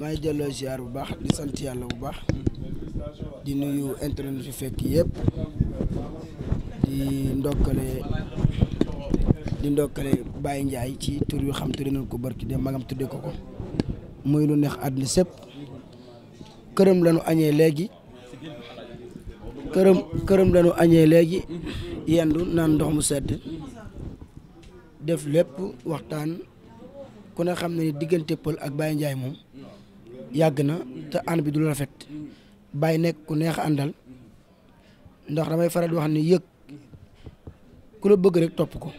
maa ngi delloo ziar bu baax di sant yàlla bu baax di nuyu internet fi fekk yëpp di ndokkale Baye Ndiaye ci tur yu xam tudde nañ ko barki de magam tudde ko muy lu neex àdduna sépp këram lañu añee léegi yendu naan ndox mu sedd def lépp waxtaan ku ne xam ne ni diggante Pël ak Baye Ndiaye moom yàgg na te ànd bi du la rafet Baye nekk ku neex àndal ndax damay faral di wax ni yëg ku la bëgg rek topp ko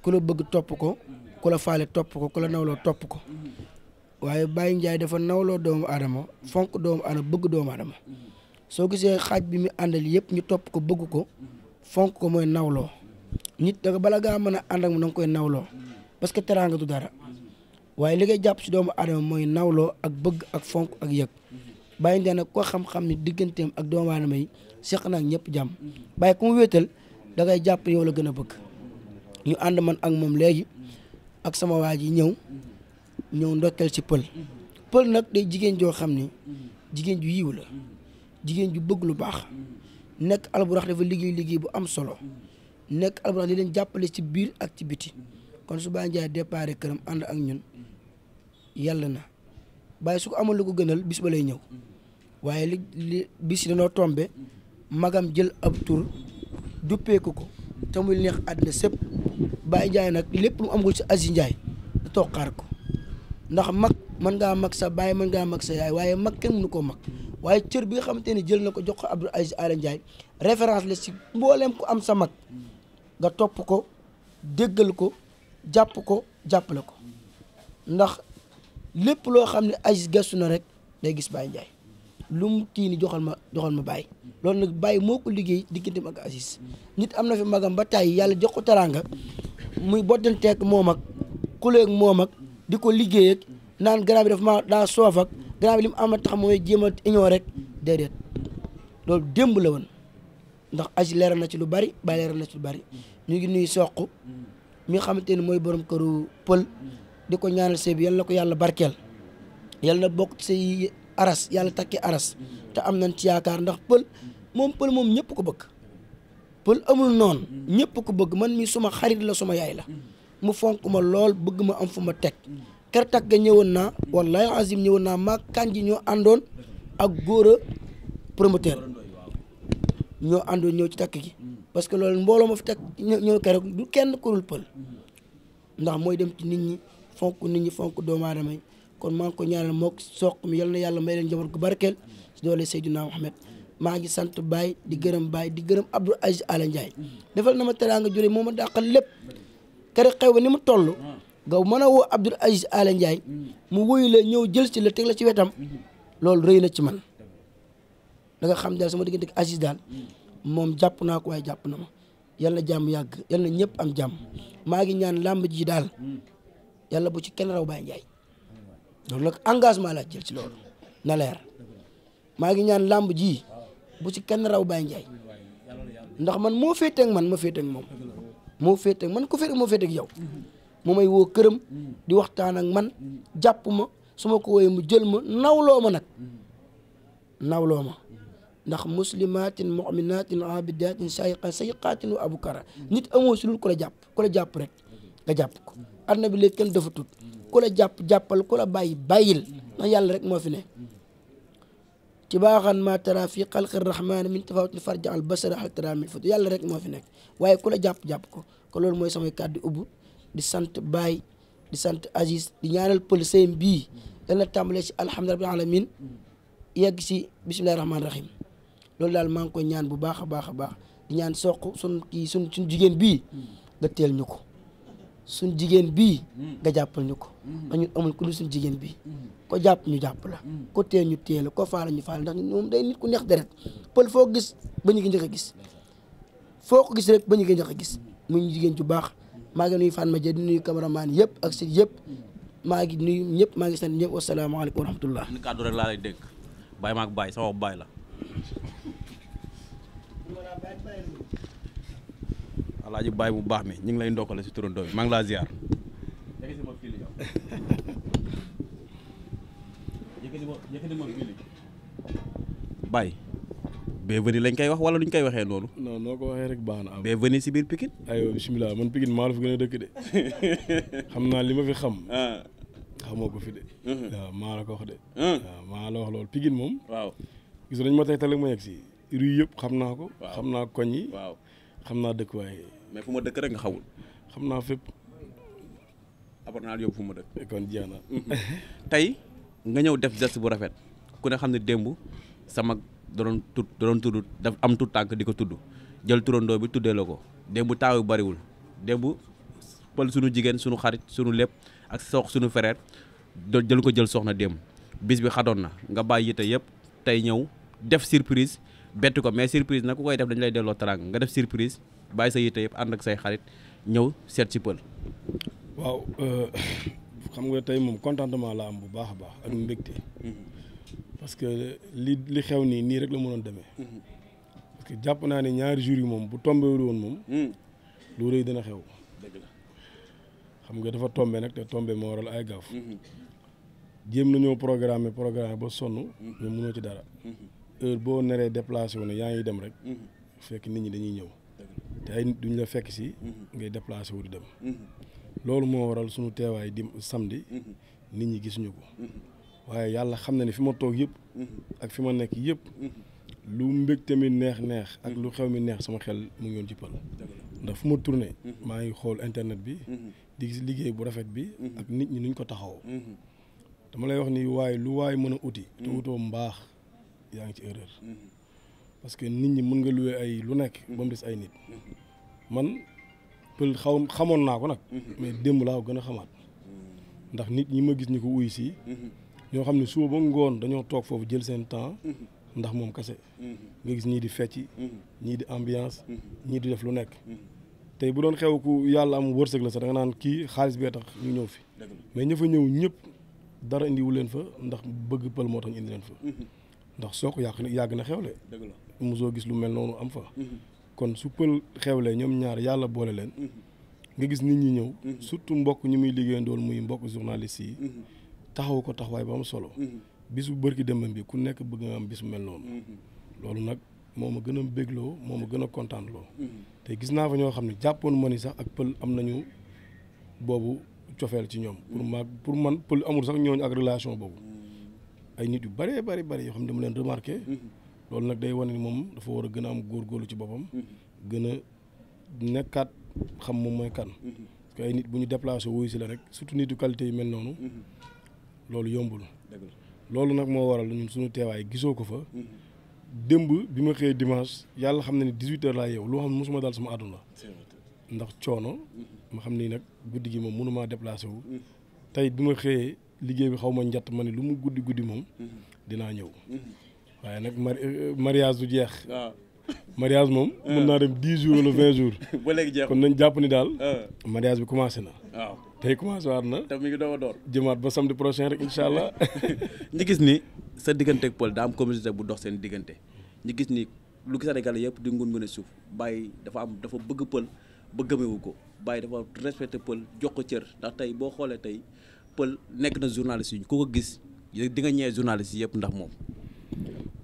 ku la bëgg topp ko ku la faale topp ko ku la nawloo topp ko waaye Baye Ndiaye dafa nawloo doomu aadama fonk doomu aadama bëgg doomu aadama soo gisee xaaj bi mu àndal yëpp ñu topp ko bëgg ko fonk ko mooy nawloo nit da bala ngaa mën a ànd ak mu da nga koy nawloo parce que teraanga du dara waaye li ngay jàpp si doomu aadama mooy nawloo ak bëgg ak fonk ak yëg Baye Ndiaye nag ko xam-xam ni digganteem ak doomu aadama yi seq na ak ñëpp jàmm Baye ku mu wéetal da ngay jàpp yow la gën a bëgg ñu ànd man ak moom léegi ak sama waa ji ñëw ndokkeel ci Pël nag day jigéen joo xam ni jigéen ju yiw la jigéen ju bëgg lu baax nekk alburax dafa liggéey bu am solo nekk alburax li leen jàppale ci biir ak ci biti kon su Baye Ndiaye déparé këram ànd ak ñun yàlla na Baye su ko amal lu ko gënal bis ba lay ñëw waaye li bis yi dañoo tombe magam jël ab tur duppeeku ko te muy neex àddina sépp Baye Ndiaye nag lépp lu mu amul ci Aziz Ndiaye da toog xaar ko ndax mag mën ngaa mag sa baay mën ngaa mag sa yaay waaye mag kenn mënu koo mag waaye cër bi nga xamante ni jël na ko jox ko Abdou Aziz Aly Ndiaye référence la ci mbooleem ku am sa mag nga topp ko déggal ko jàpp ko jàppale ko ndax lépp loo xam ne Aziz gëstu na rek day gis Baye Ndiaye lu mu kii ni joxal ma Baye loolu nag Baye moo ko liggéey digganteem ak Aziz nit am na fi magam ba tàyyi yàlla jox ko teraanga muy boddanteeg moom ak kuleeg moom ak di ko liggéey ak naan grand bi dafa ma daa soof ak grand bi li mu am tax mooy jéem a ñëw rek déedéet loolu démb la woon ndax Aziz leeral na ci lu bari Baye leeral na ci lu bari ñu ngi nuyu soq mi nga xamante ni mooy borom këru Pël di ko ñaanal sëy bi yal na ko yàlla barkeel yal na bokk say aras yàlla takki aras te am nañ ci yaakaar ndax Pël moom ñëpp ko bëgg Pël amul noonu ñëpp ko bëgg man mi suma xarit la suma yaay la mu fonk ma lool bëgg ma am fu ma teg ker takk ga ñëwoon naa wallahi azim ñëwoon naa maa kanji ñoo àndoon ak góor a promoteur ñoo àndoon ñëw ci takk gi parce que loolu mbooloo ma fi teg ñëw keroog du kenn kurul Pël ndax mooy dem ci nit ñi fonk doomu aadama yi kon maa ngi ko ñaanal mook soq mi yal na yàlla may leen njaboot gu barkeel si doole Seydina Mohamed maa ngi sant Baye di gërëm Baye di gërëm Abdou Aziz Aly Ndiaye defal na ma teraanga jure moo ma dàqal lépp keroog xew ba ni mu toll nga mën a woo Abdou Aziz Aly Ndiaye mu wuyu la ñëw jël ci la teg la ci wetam loolu rëy na ci man da nga xam daal sama diggante ak Aziz daal moom jàpp naa ko waaye jàpp na ma yal na jàmm yàgg yal na ñëpp am jàmm maa ngi ñaan làmb ji daal yàlla bu ci kenn raw Baye Ndiaye loolu nag engagement la jël ci loolu na leer maa ngi ñaan làmb ji bu ci kenn raw Baye Ndiaye ndax man moo féete ak man ma féete ak moom moo féete ak man ko féete moo féete ak yow mu may woo këram di waxtaan ak man jàpp ma su ma ko wooyee mu jël ma nawloo ma nag nawloo ma ndax muslimatin mu'minatin abidatin sayqatin wa abukara nit amoo si lul ku la jàpp rek nga jàpp ko adna bi léegi kenn dafa tut ku la jàppal ku la bàyyil ndax yàlla rek moo fi ne ci baaxaan ma tara fi xalqi rahmani min tafawutin farja al basara hal tara min fut yàlla rek moo fi nekk waaye ku la jàpp ko ko loolu mooy samay kàddu ubbu di sant Baye di sant Aziz di ñaanal Pël sëyam bii yàlla tàmbalee si alhamdulillahi rabbil alamin yegg si bismillahi rahmaani rahim loolu daal maa ngi koy ñaan bu baax a baax di ñaan soq suñ jigéen bii nga teel ñu ko suñ jigéen bii nga jàppal ñu ko dañu amul ku dul suñ jigéen bii ko jàpp ñu jàpp la ko teel ñu teel ko faala ñu faala ndax moom day nit ku neex deret Pël foo gis ba ñu ngi njëkk a gis foo ko gis rek ba ñu ngi njëkk a gis muy jigéen ju baax maa ngi nuyu Fatma Dia di nuyu cameraman yëpp ak si yëpp maa ngi nuyu ñëpp maa ngi sant ñëpp wasalaamaaleykum wa rahmatullah ni kàddu rek laa lay dégg Baye maag Baye sama Baye la alaaji Baye bu baax mi ñu ngi lay ndokkale si turandoo bi maa ngi laa ziar Baye. bienvenue lañ koy wax wala luñ koy waxee noonu. non noo ko waxee rek baax na. bienvenue si biir Pikine. aywa bisimilah man Pikine maa la fi gën a dëkk de xam naa li ma fi xam. xamoo ko fi de. waaw maa la ko wax de. waaw maa la wax loolu Pikine moom. waaw gis nañ ma tey tale ma yegg si rue yëpp xam naa ko. xam naa koñ yi. waaw xam naa dëkk waaye. mais fu ma dëkk rek nga xawul. xam naa fépp. après naa yóbbu fu ma dëkk. kon jeex na. tey nga ñëw def geste bu rafet ku ne xam ne démb sama da doon tudd daf am tuut tànk di ko tudd jël turandoo bi tuddee la ko démb taaw yu bariwul démb pël suñu jigéen suñu xarit suñu lépp ak sox suñu frère jël ko jël soxna démb bis bi xadoon na nga bàyyi yite yëpp tey ñëw def surprise bett ko mais surprise nag ku koy def dañu lay delloo teraanga nga def surprise bàyyi sa yite yëpp ànd ak say xarit ñëw seet ci pël. waaw xam nga tey moom contentement la am bu baax a baax ak mbégte. parce que li xew nii rek la mënoon demee. parce que jàpp naa ne ñaari jours yi moom bu tombé woon moom. lu rëy dina xew. dëgg la xam nga dafa tombé nag te tombé moo waral ay gaaf. jéem nañoo programme ba sonn. mais mënoo ci dara. heure boo neree déplacé wu ne yaa ngi dem rek. fekk nit ñi dañuy ñëw. te ay nit duñ la fekk si. ngay déplacé wu di dem. loolu moo waral suñu teewaay di samedi. nit ñi gisuñu ko. waaye yàlla xam na ne fi ma toog yëpp. ak fi ma nekk yëpp. lu mbég tamit neex ak lu xew mi neex sama xel mu ngi woon ci pël. ndax fu ma tourné. maa ngi xool internet bi. di gis liggéey bu rafet bi. ak nit ñi nuñ ko taxawoo. dama lay wax ni waaye lu waay mën a uti. te wutoo mbaax yaa ngi ci erreur. parce que nit ñi mën nga luwee ay lu nekk. ba mu des ay nit. man pël xamoon naa ko nag. mais démb laa ko gën a xamaat. ndax nit ñi ma gis ñu ko uy si. ñoo xam ne suba ba ngoon dañoo toog foofu jël seen temps ndax moom kese nga gis ñii di fecc ñii di ambiance ñii di def lu nekk tey bu doon xew ku yàlla am wërsëg la sax da nga naan kii xaalis bee tax ñu ñëw fi mais ña fa ñëw ñëpp dara indiwu leen fa ndax bëgg pël moo tax ñu indi leen fa ndax soo ko yàgg na xewle mosoo gis lu mel noonu am fa kon su pël xewlee ñoom ñaar yàlla boole leen nga gis nit ñi ñëw surtout mbokk ñi muy liggéeyandool muy mbokk journaliste yi taxaw ko taxawaay ba am solo bisu bërki dembam bi ku nekk bëgg nga am bisu mel noonu loolu nag moo ma gën a bégloo moo ma gën a kontaan loo te gis naa fa ñoo xam ne jàppoon ma ni sax ak pël am nañu boobu cofeel ci ñoom pour man pël amul sax ñooñu ak relation boobu ay nit yu bëree bëri yoo xam ne dama leen remarqué loolu nag day wane ni moom dafa war a gën a am góorgóorlu ci boppam gën a nekkaat xam moom mooy kan parce que ay nit bu ñu déplacé wuyu si la rek surtout nit yu qualité yu mel noonu loolu yombul loolu nag moo waral ñun suñu teewaay gisoo ko fa démb bi ma xëyee dimanche yàlla xam na ni 18h laa yeew loo xam ne mosuma daal sama àdduna ndax coono ma xam ni nag guddi gi moom mënumaa déplacé wu tey bi ma xëyee liggéey bi xaw ma njatt ma ne lu mu guddi moom dinaa ñëw waaye nag mariage du jeex mariage moom mën naa dem 10 jours wala 20 jours ba léegi jeex kon nañ jàpp ni daal mariage bi commencé na waaw tey commencé waat na te mi ngi doog a door jëmaat ba samedi prochain rek incha allah. ñu gis ni sa diggante ak pël daa am communauté bu dox seen diggante ñu gis ni lu gis Sénégal yëpp di ngun suuf Baye dafa bëgg pël ba gëmewu ko Baye dafa respecté pël jox ko cër ndax tey boo xoolee tey pël nekk na journaliste yi ku ko gis di nga ñëwee journaliste yi yëpp ndax moom.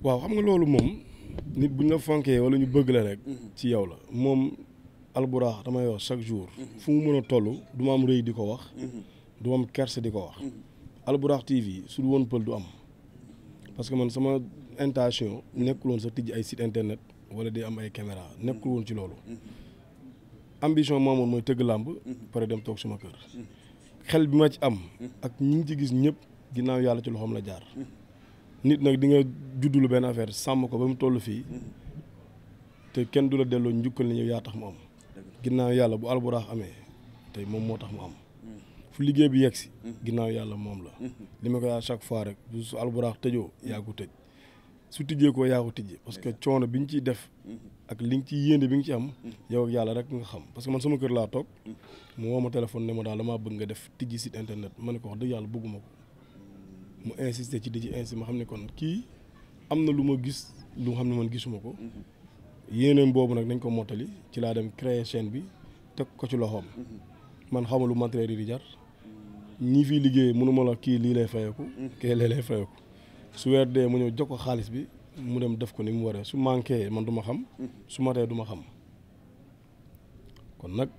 waaw xam nga loolu moom nit buñ la fonkee wala ñu bëgg la rek. ci yow la moom. Alburax damay wax chaque jour fu mu mën a toll du ma am rëy di ko wax du ma am kerse di ko wax Alburax TV su du woon pël du am parce que man sama intention nekkul woon sa tijji ay site internet wala di am ay caméra nekkul woon ci loolu ambition moomoon mooy tëgg làmb pare dem toog suma kër xel bi ma ci am ak ñi ngi ci gis ñëpp ginnaaw yàlla ci loxoom la jaar nit nag di nga juddulu benn affaire sàmm ko ba mu toll fii te kenn du la delloo njukkal ni yow yaa tax mu am ginnaaw yàlla bu alburax amee tey moom moo tax mu am fu liggéey bi yegg si ginnaaw yàlla moom la li ma koy à chaque fois rek su alburax tëjoo yaa ko tëj su tijjee ko yaa ko tijjee parce que coono bi ñu ciy def ak li nga ciy yéende bi nga ci am yow ak yàlla rek nga xam parce que man sama kër laa toog mu woo ma téléphone ne ma daal damaa bëgg nga def tijji site internet ma ne ko wax dëgg yàlla bëgguma ko mu insister ci di ci insister ma xam ne kon kii am na lu ma gis lu xam ne man gisuma ko yéeneen boobu nag nañ ko mottali ci laa dem créer chaîne bi teg ko ci loxoom man xawma lu matériel yi di jar ñii fii liggéey mënuma la kii lii lay fayeeku kii lee lay fayeeku su weer dee mu ñëw jox ko xaalis bi mu dem def ko ni mu waree su manqué man du ma xam su matee du ma xam kon nag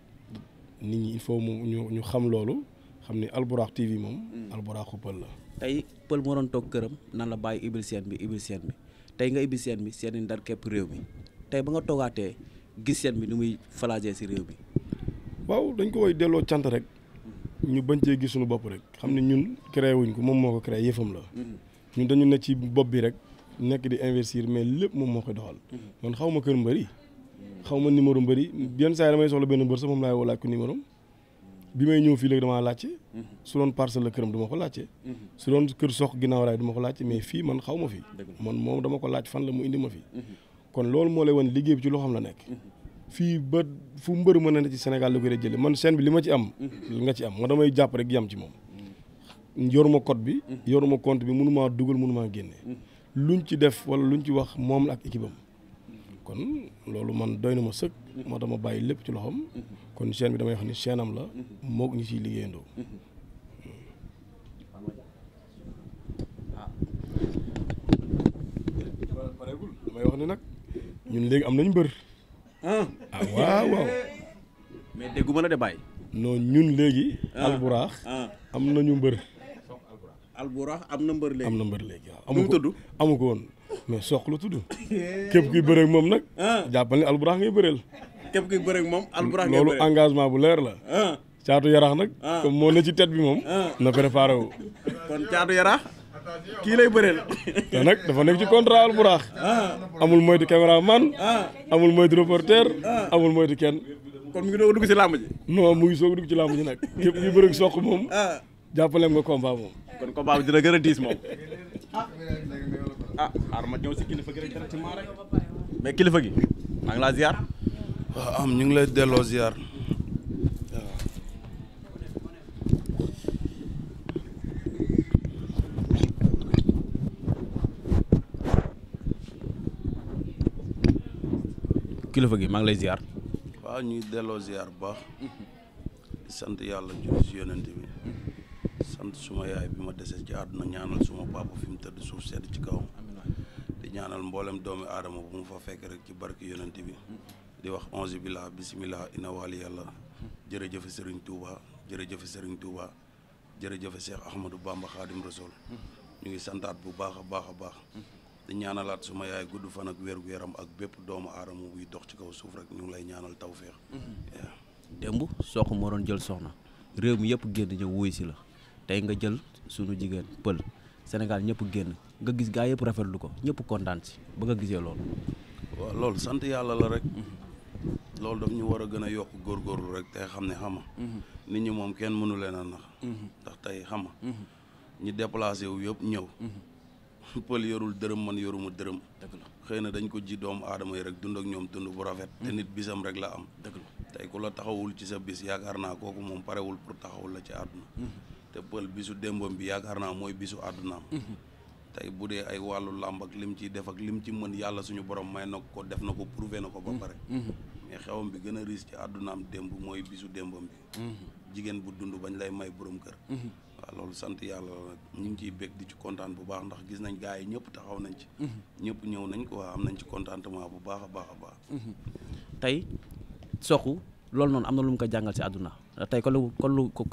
nit ñi il faut ñu xam loolu xam ni Albourakh TV moom Albourakh Pël la. tey Pël moo doon toog këram nan la bàyyi ibil seen bi tey nga ibil seen bi seen i ndar képp réew mi tey ba nga toogaatee gis seen bi ni muy falaajee si réew mi. waaw dañ ko koy delloo cant rek ñu bañ cee gis suñu bopp rek xam ne ñun créé wuñ ko moom moo ko créé yëfam la ñun dañu ne ci bopp bi rek nekk di investir mais lépp moom moo koy doxal man xaw ma kër mbëri xaw ma numéro mbëri yenn saa yi damay soxla benn mbër sax moom laay woo laaj ko numéro bi may ñëw fii léegi damaa laajte su doon parcelle la këram du ma ko laajte su doon kër sox ginnaaw raay du ma ko laajte mais fii man xaw ma fi man moom dama ko laaj fan la mu indi ma fi kon loolu moo lay wan liggéey bi ci loo xam la nekk fii ba fu mbër mën na ne ci Sénégal la ko jëlee man chaîne bi li ma ci am nga ci am ma damay jàpp rek yam ci moom yoruma code bi yoruma compte bi mënumaa dugal mënumaa génne luñ ci def wala luñ ci wax moom la ak équipe am kon loolu man doy na ma sëkk moo tax ma bàyyi lépp ci loxoom kon chaîne bi damay wax ni chaîne am la moog ñu ciy liggéeyandoo. pareegul damay wax ni nag ñun léegi am nañ mbër. waaw. mais dégguma la de bàyyi. non ñun léegi. Albourakh am nañu mbër. Albourakh am na mbër léegi. am na mbër léegi waaw. nu mu tudd amu ko woon mais soq la tudd. képp kuy bëreeg moom nag. jàppal ni Albourakh ngay bëreel. képp kuy bëreeg moom Albourakh ngay bëreel loolu engagement bu leer la. caatu yaraax nag. comme moo ne ci tête bi moom. na préparé wu. kon caatu yaraax kii lay bëreel. te nag dafa nekk ci contrat Albourakh. amul moytu caméraman. amul moytu reporter. amul moytu kenn. kon mu ngi doog a dugg ci làmb ji. non mu ngi soog a dugg ci làmb ji nag. képp kuy bëreeg soq moom. jàppaleem nga combat moom. kon combat bi dina gën a diis moom. xaar ma ñëw si kilifa gi rek directement rek. mais kilifa gi maa ngi laa ziar. waaw ñu ngi lay delloo ziar. kilifa gi maa ngi lay ziar. waaw ñuy delloo ziar bu baax. di sant yàlla julli si yonent bi. sant suma yaay bi ma desee ci àdduna ñaanal suma papa fi mu tëdd suuf sedd ci kawam. di ñaanal mboolem doomi aadama bu mu fa fekk rek ci barki yonent bi. di wax onze billah bismillah ina wali yàlla. jërëjëf Serigne Touba jërëjëf Serigne Touba jërëjëf Cheikh Ahmadou Bamba Khadim Rasoul. ñu ngi santaat bu baax a baax a baax. di ñaanalaat suma yaay gudd fan ak wér gu yaram ak bépp doomu aadama buy dox ci kaw suuf rek ñu ngi lay ñaanal tawféex. démb Sokh moo doon jël soxna réew mi yëpp génn ñëw wuy si la tey nga jël sunu jigéen Pël Sénégal ñëpp génn nga gis gaa yëpp rafetlu ko ñëpp kontaan si ba nga gisee loolu. waaw loolu sant yàlla la rek. loolu daf ñu war a gën a yokk góorgóorlu rek tey xam ne xama nit ñi moom kenn mënu leen a nax. ndax tey xama ñi déplacé wu yëpp ñëw. Pël yorul dërëm man yoruma dërëm. dëgg la xëy na dañ ko ji doomu aadama yi rek dund ak ñoom dund bu rafet. te nit bisam rek la am. dëgg la tey ku la taxawul ci sa bis yaakaar naa kooku moom parewul pour taxawul la ci àdduna. te Pël bisu démbam bi yaakaar naa mooy bisu àddunaam. tey bu dee ay wàllu làmb ak lim ciy def ak lim ci mën yàlla suñu borom may na ko def na ko prouvé na ko ba pare. mais xewam bi gën a riis ci àddunaam démb mooy bisu démbam bi. jigéen bu dund bañ lay may borom kër. waaw loolu sant yàlla la nag ñu ngi ciy bég di ci kontaan bu baax ndax gis nañ gars yi ñëpp taxaw nañ ci. ñëpp ñëw nañ ko waa am nañ ci contentement bu baax a baax a baax. tey Sokh loolu noonu am na lu mu ko jàngal si àdduna tey kon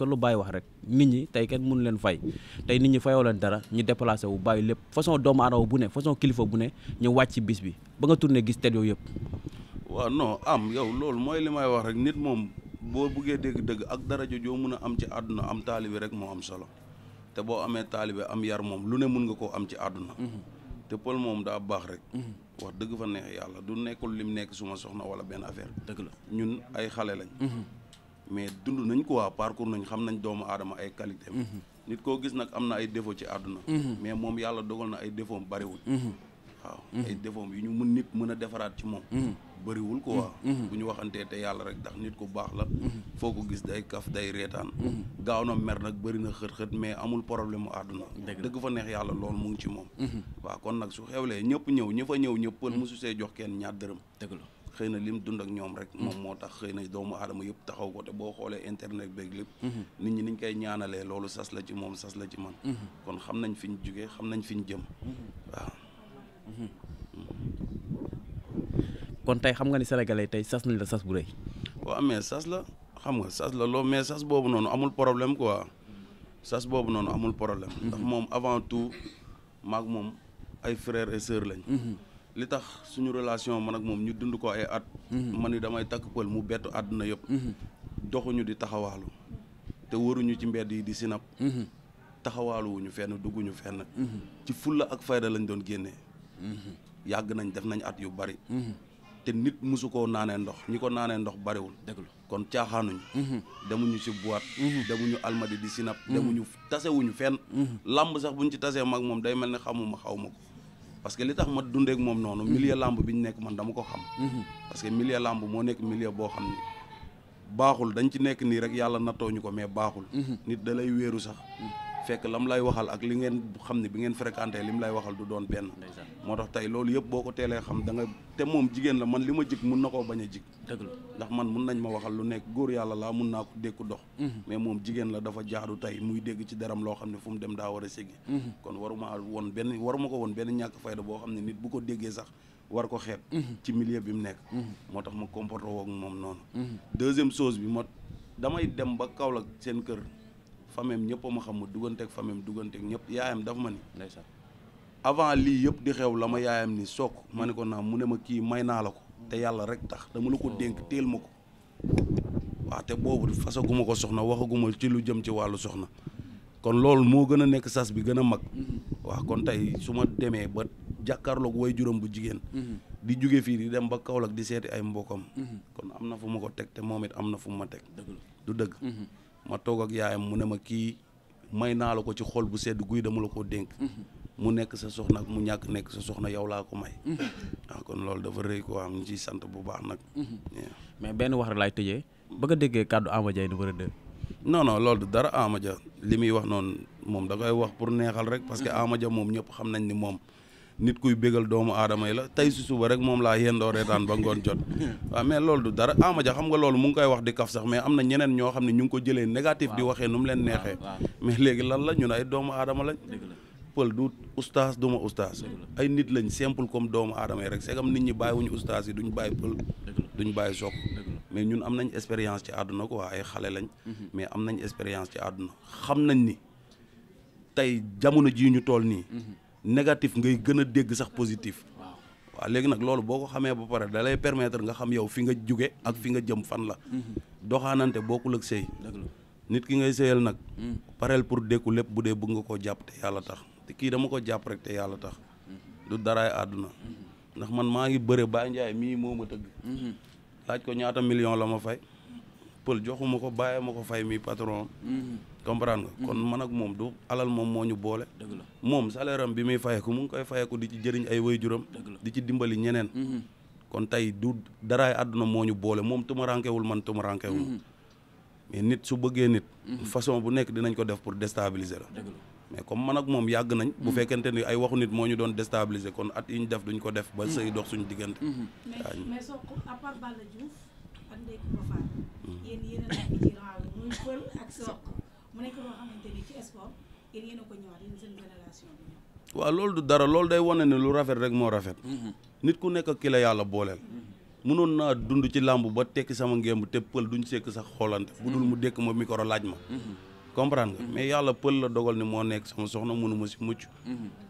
lu bàyyi wax rek nit ñi tey kenn mënu leen fay tey nit ñi fayoo leen dara ñu déplacé wu bàyyi lépp façon doomu aadama bu ne façon kilifa bu ne ñu wàcc ci bis bi ba nga tourné gis tet yooyu yëpp. waaw non yow loolu mooy li may wax rek nit moom boo buggee dégg-dëgg ak daraja joo mun a am ci àdduna am taalibi rek moo am solo te boo amee taalibi am yar moom lu ne mun nga koo am ci àdduna. te Pël moom daa baax rek. wax dëgg fa neex yàlla du nekkul lim nekk suma soxna wala benn affaire. dëgg la ñun ay xale lañ. mais dund nañ ko waa parcours nañ xam nañ doomu aadama ay qualité am. nit koo gis nag am na ay défaut ci àdduna. mais moom yàlla dogal na ay défaut am bariwul. waaw ay défaut yu ñu mun nit mën a defaraat ci moom. bëriwul ko waa bu ñu waxantee te yàlla rek ndax nit ku baax la. foo ko gis day kaf day reetaan. gaaw na mer nag bëri na xët-xët mais amul problème mu àdduna. dëgg fa neex yàlla loolu mu ngi ci moom. waaw kon nag su xewlee ñëpp ñëw ñi fa ñëw ñëpp Pël mosu see jox kenn ñaar dërëm. dëgg la xëy na lim dund ak ñoom rek moom moo tax xëy na doomu aadama yëpp taxaw ko te boo xoolee internet beeg lépp nit ñi niñ koy ñaanalee loolu sas la ci moom sas la ci man kon xam nañ fi ñu jugee xam nañ fi ñu jëm waaw kon tey xam nga ni sénégalais tey sas nañ la sas bu rëy. waaw mais sas la xam nga sas la loolu mais sas boobu noonu amul problème quoi sas boobu noonu amul problème ndax moom avant tout maag moom ay frères et sœurs lañ li tax suñu relation man ak moom ñu dund ko ay at man ni damay takk pël mu bettu àdduna yëpp doxuñu di taxawaalu te waruñu ci mbedd yi di sinap taxawaaluwuñu fenn dugguñu fenn ci fulla ak fayda lañ doon génnee yàgg nañ def nañ at yu bari te nit musu koo naanee ndox ñi ko naanee ndox bariwul kon caaxaanuñu demuñu ci boîte demuñu almadi di sinap demuñu tasewuñu fenn làmb sax buñ ci tasee mag moom day mel ne xamuma xaw ma ko parce que li tax ma dundeek moom noonu milieu làmb bi ñu nekk man dama ko xam parce que milieu làmb moo nekk milieu boo xam ni baaxul dañ ci nekk nii rek yàlla nattooñu ko mais baaxul nit da lay wéeru sax fekk lam lay waxal ak li ngeen xam ne bi ngeen fréquenté li mu lay waxal du doon benn moo tax tey loolu yëpp boo ko teelee xam da nga te moom jigéen la man li ma jig mun na koo bañ a jig dëgg la ndax man mun nañ ma waxal lu nekk góor yàlla laa mun naa ko dékku dox mais moom jigéen la dafa jaadu tey muy dégg ci deram loo xam ne fu mu dem daa war a siggi kon waruma ko woon benn ñàkk fayda boo xam ne nit bu ko déggee sax war ko xeeb ci milieu bi mu nekk moo tax ma comporté woog moom noonu deuxième chose bi damay dem ba Kaolack seen kër famem ñëpp a ma xam ma dugganteeg famem dugganteeg ñëpp yaayam dafa ma ni avant lii yëpp di xew la ma yaayam ni sook ma ne ko naa mu ne ma kii may naa la ko te yàlla rek tax dama la ko dénk teel ma ko waaw te boobu fasaguma ko soxna waxaguma ci lu jëm ci wàllu soxna kon loolu moo gën a nekk sas bi gën a mag waaw kon tey su ma demee ba jàkkaarloog way juróom bu jigéen di jóge fii di dem ba Kaolack di seeti ay mbokam kon am na fu ma ko teg te moom it am na fu ma teg du dëgg ma toog ak yaayam mu ne ma kii may naa la ko ci xol bu sedd guy dama la ko dénk mu nekk sa soxna ak mu ñàkk nekk sa soxna yow laa ko may waaw kon loolu dafa rëy ko am ñu ciy sant bu baax nag mais benn wax rek laay tëjee bëgg a déggee kàddu Ama Dia numéro 2 non loolu du dara Ama Dia li muy wax noonu moom da koy wax pour neexal rek parce que Ama Dia moom ñëpp xam nañ ni moom nit kuy bégal doomu aadama yi la tey si suba rek moom laa yendoo reetaan ba ngoon jot waaw mais loolu du dara Ama Dia xam nga loolu mu ngi koy wax di kaf sax mais am na ñeneen ñoo xam ne ñu ngi ko jëlee négatif di waxee nu mu leen neexee mais léegi lan la ñun ay doomu aadama lañ pël du ustaas duma ustaas ay nit lañ simple comme doomu aadama yi rek c'est comme nit ñi bàyyiwuñu ustaas yi duñ bàyyi pël duñ bàyyi soq mais ñun am nañ expérience ci àdduna quoi ay xale lañ mais am nañ expérience ci àdduna xam nañ ni tey jamono jii ñu toll nii négatif ngay gën a dégg sax positif waaw léegi nag loolu boo ko xamee ba pare da lay permettre nga xam yow fi nga jóge ak fi nga jëm fan la doxaanante bokkul ak sëy nit ki ngay sëyal nag pareel pour dékku lépp bu dee bëgg nga koo jàpp te yàlla tax te kii dama ko jàpp rek te yàlla tax du daraay àdduna ndax man maa ngi bëre Baye Ndiaye mii moo ma tëgg laaj ko ñaata million la ma fay pël joxuma ko bàyyee ma ko fay mi patron comprendre nga kon man ak moom du alal moom moo ñu boole moom salaire am bi muy fayeku mu ngi koy fayeku di ci jëriñ ay waajuram di ci dimbali ñeneen kon tey du daraay àdduna moo ñu boole moom tumarankewul man tumarankewul mais nit su bëggee nit façon bu nekk dinañ ko def pour déstabiliser la mais comme man ak moom yàgg nañ bu fekkente ni ay waxu nit moo ñu doon déstabiliser kon at yi ñu def duñ ko def ba sëy dox suñu diggante mais soo ko à part Balla Diouf ak Ndeye Coumba Fall yéen a nekk ci rang muy Pël ak Sokh mu nekk loo xamante ni ci sport yéen a ko ñëwaat yéen seen génération bi ñëw waaw loolu du dara loolu day wane ne lu rafet rek moo rafet nit ku nekk ak ki la yàlla booleel mënoon naa dund ci làmb ba tekki sama ngémb te Pël duñ sekk sax xoolante bu dul mu dékk ma micro laaj ma comprendre nga mais yàlla Pël la dogal ni moo nekk sama soxna mënu ma si mucc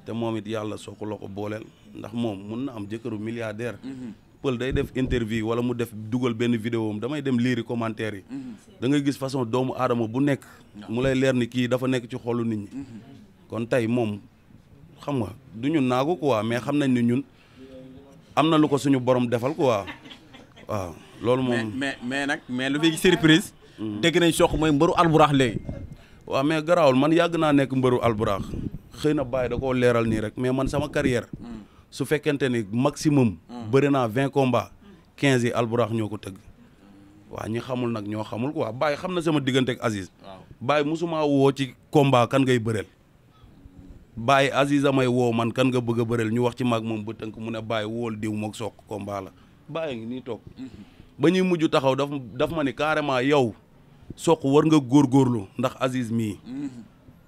te moom it yàlla Sokh la ko booleel ndax moom mun na am jëkkëru milliardaire Pël day def interview wala mu def dugal benn vidéo am damay dem liiri commentaire yi da ngay gis façon doomu aadama bu nekk mu lay leer ni kii dafa nekk ci xolu nit ñi kon tey moom xam nga du ñu naagu quoi mais xam nañ ni ñun am na lu ko suñu borom defal quoi waaw loolu moom mais lu fi surprise dégg nañ Sokh mooy mbëru alburax léegi waaw mais garaawul man yàgg naa nekk mbëru alburax xëy na bàyyi da koo leeral nii rek mais man sama carrière su fekkente ni maximum bëri naa 20 combats 15 yi alburax ñoo ko tëgg waaw ñi xamul nag ñoo xamul quoi bàyyi xam na sama diggante ak Aziz bàyyi musuma woo ci combat kan ngay bëreel bàyyi Aziz amay woo man kan nga bëgg a bëreel ñu wax ci maag moom ba tënk mu ne bàyyi wool diw moog Sokh combat la bàyyi ngi nii toog ba ñuy mujj taxaw daf ma ni carrément yow Sokh war nga góorgóorlu ndax Aziz mii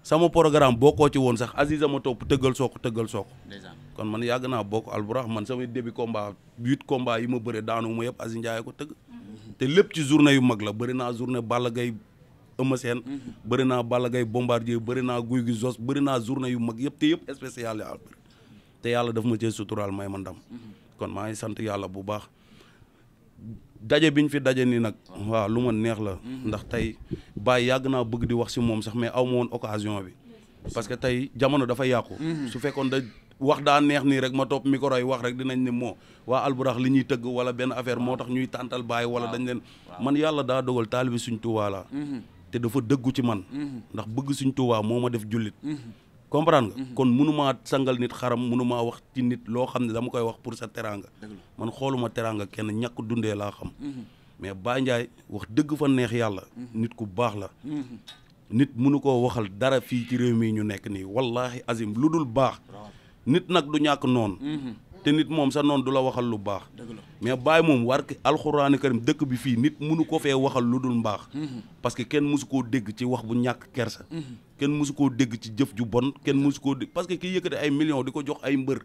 sama programme bokkoo ci woon sax Aziz a ma topp tëggal Sokh kon man yàgg naa bokk Albourakh man samay début combat 8 combat yi ma bëre daanu ma yëpp Aziz Ndiaye ko tëgg te lépp ci journée yu mag la bëri naa journée Balla Gaye Eumeu Sène bëri naa Balla Gaye Bombardier bëri naa Gouye Gui Zos bëri naa journée yu mag yëpp te yëpp spécial ya te yàlla daf ma cee suturaal may ma ndam kon maa ngi sant yàlla bu baax daje biñ fi daje nii nag waaw lu ma neex la ndax tey Baye yàgg naa bëgg di wax si moom sax mais aw ma woon occasion bi parce que tey jamono dafa yàqu su fekkoon da wax daa neex nii rek ma topp micro yi wax rek dinañ ne moo waa Albourakh li ñuy tëgg wala benn affaire moo tax ñuy tàntal Baye wala dañ leen man yàlla daa dogal taalibi suñ Tuubaa la te dafa dëggu ci man ndax bëgg suñ Tuubaa moo ma def jullit comprendre nga kon mënumaa sangal nit xaram mënumaa wax ci nit loo xam ne dama koy wax pour sa teraanga man xooluma teraanga kenn ñàkk dundee laa xam mais Baye Ndiaye wax dëgg fa neex yàlla nit ku baax la nit mënu koo waxal dara fii ci réew mi ñu nekk nii wallahi azim lu dul baax nit nag du ñàkk noonu te nit moom sa noonu du la waxal lu baax mais Baye moom war ki alxuraani karim dëkk bi fii nit mënu ko fee waxal lu dul mbaax parce que kenn mësu koo dégg ci wax bu ñàkk kersa kenn mësu koo dégg ci jëf ju bon kenn mësu koo dégg parce que kii yëkkati ay millions di ko jox ay mbër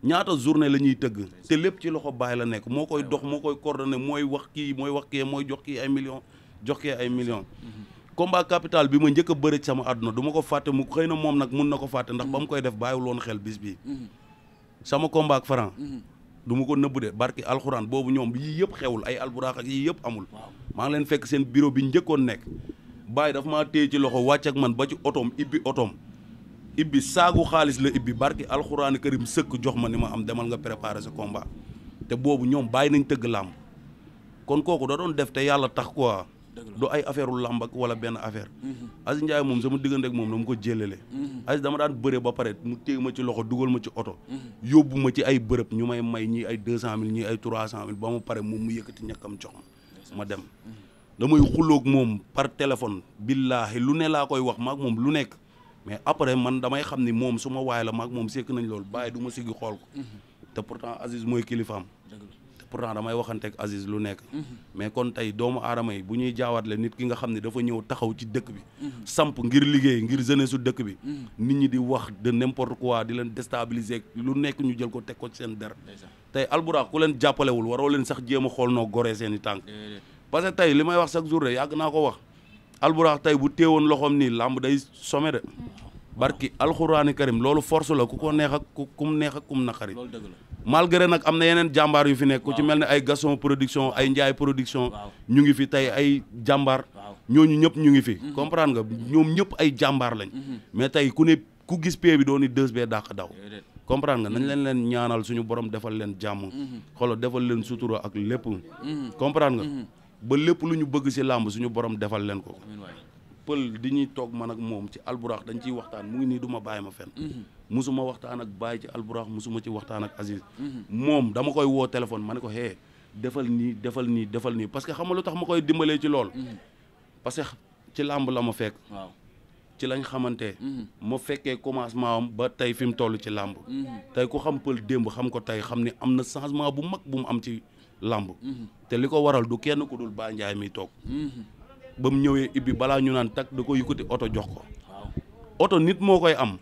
ñaata journée la ñuy tëgg te lépp ci loxo Baye la nekk moo koy dox moo koy coordonné mooy wax kii mooy jox kii ay millions jox kii ay millions combat capital bi ma njëkk a bëri sama àdduna du ma ko fàtte mu xëy na moom nag mun na ko fàtte ndax ba mu koy def bàyyiwul woon xel bis bii sama combat ak Franc du ma ko nëbb de barki alxuraan boobu ñoom yii yëpp xewul ay Albourakh ak yii yëpp amul maa ngi leen fekk seen bureau bi njëkkoon nekk Baye daf maa téye ci loxo wàcc ak man ba ci otoom ibbi saagu xaalis la ibbi barki alxuraani karim sëkk jox ma ni ma am demal nga préparer sa combat te boobu ñoom bàyyi nañ tëgg làmb kon kooku da doon def te yàlla tax quoi du ay affaire u làmb ak wala benn affaire Aziz Ndiaye moom sama diggante ak moom dama ko jëlale Aziz dama daan bëre ba pare mu téye ma ci loxo dugal ma ci oto yóbbu ma ci ay bërëb ñu may ñii ay 200 000 ñii ay 300 000 ba ma pare moom mu yëkkati ñàkkam jox ma dem damay xuloog moom par téléphone billaahi lu ne laa koy wax maag moom lu nekk mais après man damay xam ni moom su ma waay la maag moom sekk nañ loolu bàyyi du ma siggi xool ko te pourtant Aziz mooy kilifaam te pourtant damay waxanteeg Aziz lu nekk mais kon tey doomu aadama yi bu ñuy jaawatle nit ki nga xam ne dafa ñëw taxaw ci dëkk bi samp ngir liggéey ngir jeunesse su dëkk bi nit ñi di wax de n'importe quoi di leen déstabiliser lu nekk ñu jël ko teg ko ci seen der tey Albourakh ku leen jàppalewul waroo leen sax jéem a xool noo goree seen i tànk parce que tey li may wax chaque jour de yàgg naa ko wax Albourakh tey bu téewoon loxoom nii làmb day some de barki alxuraani karim loolu force la ku ko neex ak kum neex ak kum naqari malgré nag am na yeneen jàmbaar yu fi nekk ku ci mel ne ay Gaston production ay Ndiaye production ñu ngi fi tey ay jàmbaar ñooñu ñëpp ñu ngi fi comprendre nga ñoom ñëpp ay jàmbaar lañ mais tey ku gis pee bi doon ni 2B dàq daw comprendre nga nañ leen ñaanal suñu borom defal leen jàmm xolo defal leen sutura ak lépp comprendre nga ba lépp lu ñu bëgg ci làmb suñu borom defal leen ko pël di ñuy toog man ak moom ci Albourakh dañ ciy waxtaan mu ngi nii du ma bàyyi ma fenn musuma waxtaan ak Baye ci Albourakh musuma ci waxtaan ak Aziz moom dama koy woo téléphone ma ne ko hee defal nii parce que xam nga lu tax ma koy dimbalee ci lool parce que ci làmb la ma fekk ci lañ xamante ma fekkee commencement am ba tey fi mu toll ci làmb tey ku xam pël démb xam ko tey xam ni am na changement bu mag bu mu am ci làmb te li ko waral du kenn ku dul Baye Ndiaye miy toog ba mu ñëwee ibbi balaa ñu naan tak da ko yëkkati oto jox ko oto nit moo koy am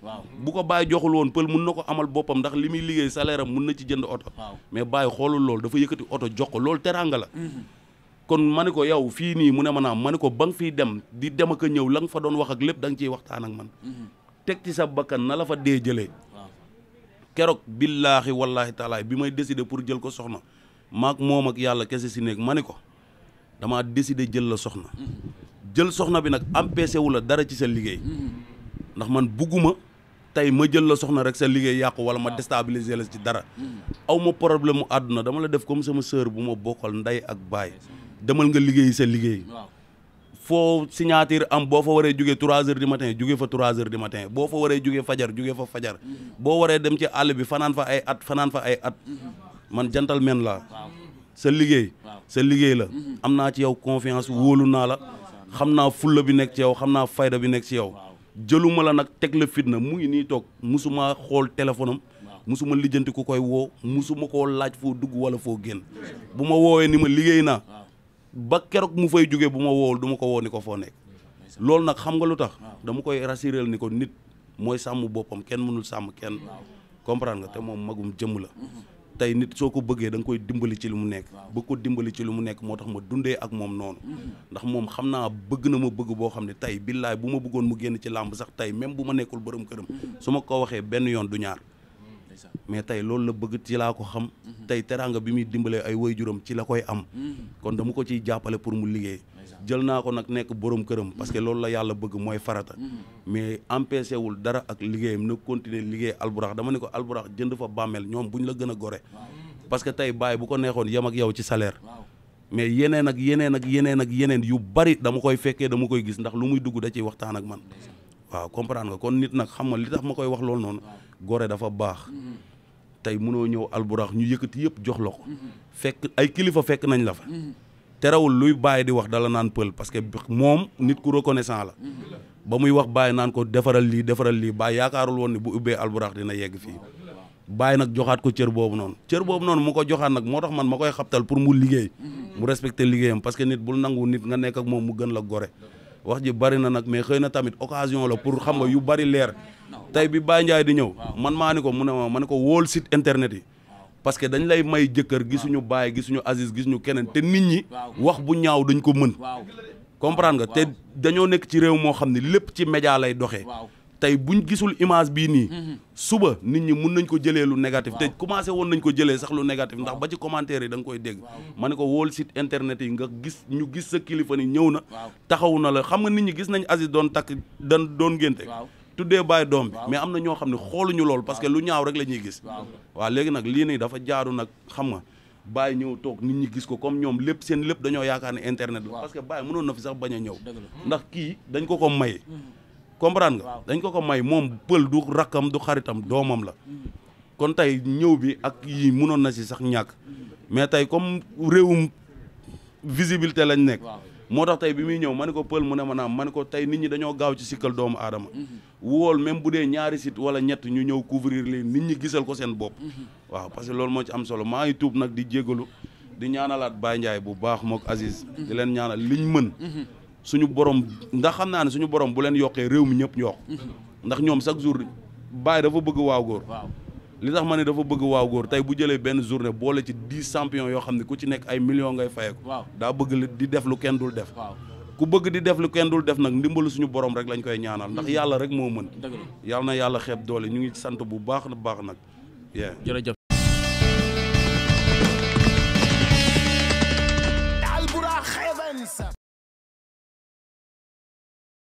bu ko Baye joxul woon pël mun na ko amal boppam ndax li muy liggéey salaire am mun na ci jënd oto mais Baye xoolul loolu dafa yëkkati oto jox ko loolu teraanga la kon ma ne ko yow fii nii mu ne ma naam ma ne ko ba nga fiy dem di dem ak a ñëw la nga fa doon wax ak lépp da nga ciy waxtaan ak man teg ci sa bakkan na la fa dee jëlee keroog billaahi wallaahi taalaay bi may décider pour jël ko soxna maak moom ak yàlla kese si néeg ma ne ko damaa décider jël la soxna jël soxna bi nag empêché wu la dara ci sa liggéey ndax man bugguma tey ma jël la soxna rek sa liggéey yàqu wala ma déstabiliser la ci dara aw ma problème mu àdduna dama la def comme sama sœur bu ma bokkal ndey ak baay demal nga liggéey sa liggéey foo signature am boo fa waree jógee 3 heures du matin jógee fa 3 heures du matin boo fa waree jógee fajar jógee fa fajar boo waree dem ci àll bi fanaan fa ay at man gentleman la sa liggéey la am naa ci yow confiance wóolu naa la xam naa fulla bi nekk ci yow xam naa fayda bi nekk ci yow jëluma la nag teg la fitna mu ngi nii toog musuma xool téléphone am musuma lijjanti ku koy woo musuma koo laaj foo dugg wala foo génn bu ma woowee ni ma liggéey naa ba keroog mu fay jógee bu ma woowul du ma ko woo ni ko foo nekk loolu nag xam nga lu tax dama koy rassurer ni ko nit mooy sàmm boppam kenn mënul sàmm kenn comprendre nga te moom magum jëmm la tey nit soo ko bëggee da nga koy dimbali ci li mu nekk bëgg ko dimbali ci li mu nekk moo tax ma dundee ak moom noonu ndax moom xam naa bëgg na ma bëgg boo xam ne tey billaay bu ma bëggoon mu génn ci làmb sax tey même bu ma nekkul borom këram su ma ko waxee benn yoon du ñaar mais tey loolu la bëgg ci laa ko xam tey teraanga bi muy dimbalee ay waajuram ci la koy am kon dama ko ciy jàppale pour mu liggéey jël naa ko nag nekk borom këram parce que loolu la yàlla bëgg mooy farata mais empêché wul dara ak liggéeyam na continuer liggéey alburax dama ne ko alburax jënd fa bàmmeel ñoom buñ la gën a gore parce que tey bàyyi bu ko neexoon yem ak yow ci salaire mais yeneen ak yeneen ak yeneen ak yeneen yu bari dama koy fekkee dama koy gis ndax lu muy dugg da ciy waxtaan ak man waaw comprendre nga kon nit nag xam nga li tax ma koy wax loolu noonu gore dafa baax tey mënoo ñëw alburax ñu yëkkati yëpp jox la ko fekk ay kilifa fekk nañ la fa terewul luy bàyyi di wax dala naan pël parce que moom nit ku reconnaissant la ba muy wax bàyyi naan ko defaral lii bàyyi yaakaarul woon ni bu ubbee alburax dina yegg fii bàyyi nag joxaat ko cër boobu noonu mu ko joxaat nag moo tax man ma koy xabtal pour mu liggéey mu respecter liggéeyam parce que nit bul nangu nit nga nekk ak moom mu gën la gore wax ji bari na nag mais xëy na tamit occasion la pour xam nga yu bari leer tey bi Baye Ndiaye di ñëw man maa ni ko mu ne ma ne ko wóol site internet yi parce que dañ lay may jëkkër gisuñu Baye gisuñu Aziz gisuñu keneen te nit ñi wax bu ñaaw dañ ko mën comprendre nga te dañoo nekk ci réew moo xam ne lépp ci média lay doxee tey buñ gisul image bii nii suba nit ñi mun nañ ko jëlee lu négatif te commencé woon nañ ko jëlee sax lu négatif ndax ba ci commentaire yi da nga koy dégg ma ne ko wóol site internet yi nga gis ñu gis sa kilifa ni ñëw na taxaw na la xam nga nit ñi gis nañ Aziz doon takk doon ngénte tuddee Baye doom bi mais am na ñoo xam ne xooluñu lool parce que lu ñaaw rek la ñuy gis waaw léegi nag lii nii dafa jaaru nag xam nga Baye ñëw toog nit ñi gis ko comme ñoom lépp seen lépp dañoo yaakaar ne internet la parce que Baye mënoon na fi sax bañ a ñëw ndax kii dañ ko may comprendre nga dañ ko may moom pël du rakkam du xaritam doomam la kon tey ñëw bi ak yii mënoon na si sax ñàkk mais tey comme réewum visibilité lañ nekk moo tax tey bi muy ñëw ma ne ko pël mu ne ma naam ma ne ko tey nit ñi dañoo gaaw ci sikkal doomu aadama wool même bu dee ñaari site wala ñett ñu ñëw couvrir leen nit ñi gisal ko seen bopp waaw parce que loolu moo ci am solo maa ngi tuub nag di jégalu di ñaanalaat Baye Ndiaye bu baax mook Aziz di leen ñaanal liñ mën suñu borom ndax xam naa ne suñu borom bu leen yokkee réew mi ñëpp ñu yokk ndax ñoom chaque jour Baye dafa bëgg waaw góor li tax ma ne dafa bëgg waaw góor tey bu jëlee benn journée boole ci 10 champions yoo xam ne ku ci nekk ay millions ngay fayeeku daa bëgg di def lu kenn dul def ku bëgg di def lu kenn dul def nag ndimbalu suñu borom rek lañ koy ñaanal ndax yàlla rek moo mën yàlla na yàlla xeeb doole ñu ngi sant bu baax nag jërëjëf